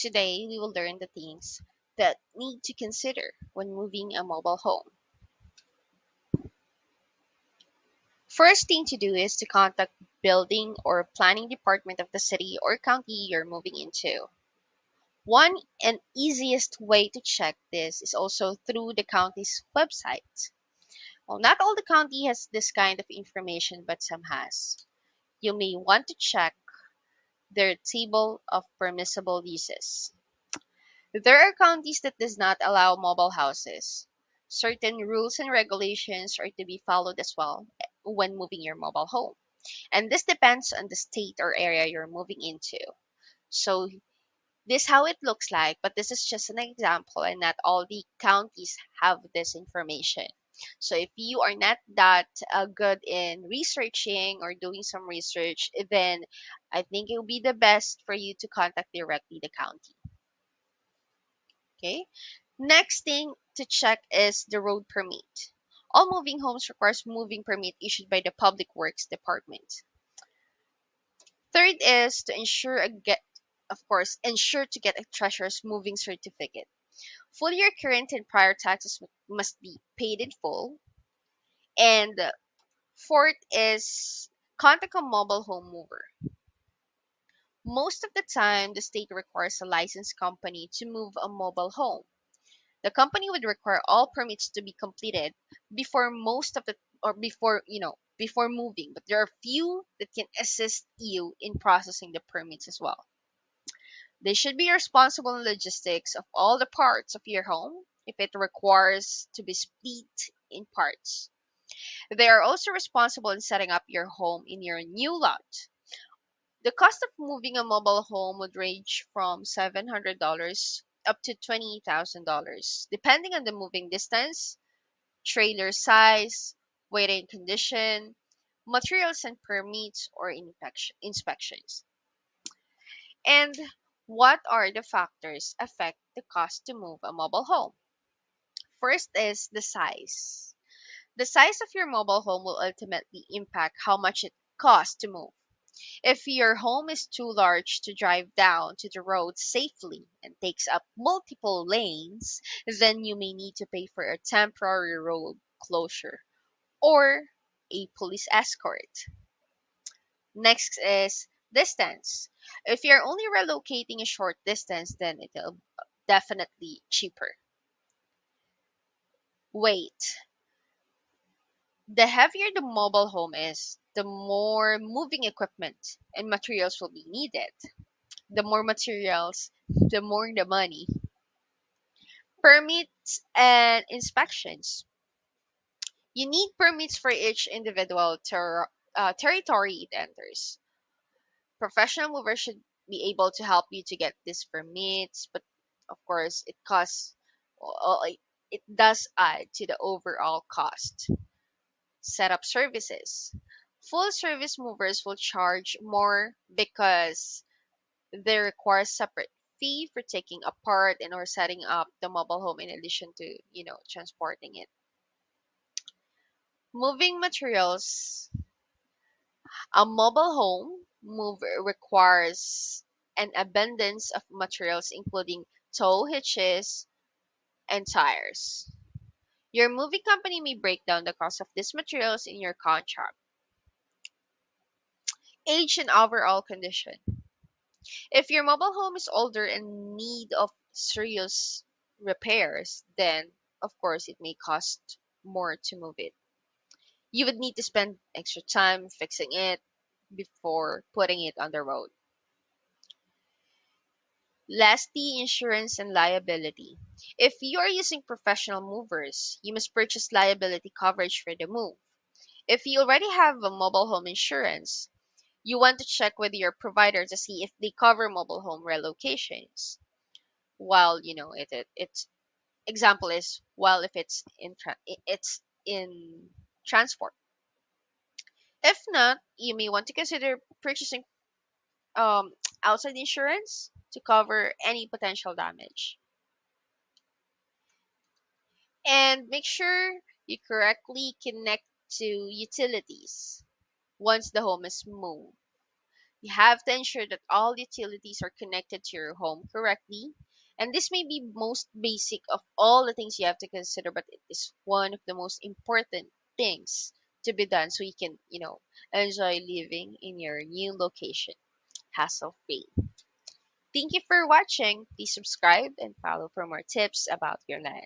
Today, we will learn the things that need to consider when moving a mobile home. First thing to do is to contact building or planning department of the city or county you're moving into. One and easiest way to check this is also through the county's website. Well, not all the county has this kind of information, but some has. You may want to check their table of permissible uses. There are counties that does not allow mobile houses. Certain rules and regulations are to be followed as well when moving your mobile home. And this depends on the state or area you're moving into. So this how it looks like, but this is just an example and not all the counties have this information. So if you are not that good in researching or doing some research, then I think it will be the best for you to contact directly the county. Okay. Next thing to check is the road permit. All moving homes requires moving permit issued by the Public Works Department. Third is to ensure to get a treasurer's moving certificate. Full year current and prior taxes must be paid in full. And fourth is contact a mobile home mover. Most of the time, the state requires a licensed company to move a mobile home. The company would require all permits to be completed before most of the or before before moving, but there are few that can assist you in processing the permits as well. They should be responsible in logistics of all the parts of your home if it requires to be split in parts. They are also responsible in setting up your home in your new lot. The cost of moving a mobile home would range from $700 up to $20,000, depending on the moving distance, trailer size, weight and condition, materials and permits or inspections. And what are the factors affect the cost to move a mobile home? First is the size. The size of your mobile home will ultimately impact how much it costs to move. If your home is too large to drive down to the road safely and takes up multiple lanes, then you may need to pay for a temporary road closure or a police escort. Next is distance. If you're only relocating a short distance, then it'll definitely cheaper. Weight. The heavier the mobile home is, the more moving equipment and materials will be needed. The more materials, the more the money. Permits and inspections. You need permits for each individual territory it enters. Professional movers should be able to help you to get these permits, but of course, it costs, it does add to the overall cost. Setup services. Full service movers will charge more because they require separate fee for taking apart and or setting up the mobile home in addition to, transporting it. Moving materials. A mobile home move requires an abundance of materials including tow hitches and tires. Your moving company may break down the cost of these materials in your contract. Age and overall condition. If your mobile home is older and in need of serious repairs, then of course it may cost more to move it. You would need to spend extra time fixing it before putting it on the road. Lastly, insurance and liability. If you are using professional movers, you must purchase liability coverage for the move. If you already have a mobile home insurance, you want to check with your provider to see if they cover mobile home relocations. While it's example is while if it's in transport. If not, you may want to consider purchasing um, outside insurance to cover any potential damage. And make sure you correctly connect to utilities once the home is moved. You have to ensure that all utilities are connected to your home correctly. And this may be most basic of all the things you have to consider, but it is one of the most important things to be done so you can, enjoy living in your new location hassle free. Thank you for watching. Please subscribe and follow for more tips about your land.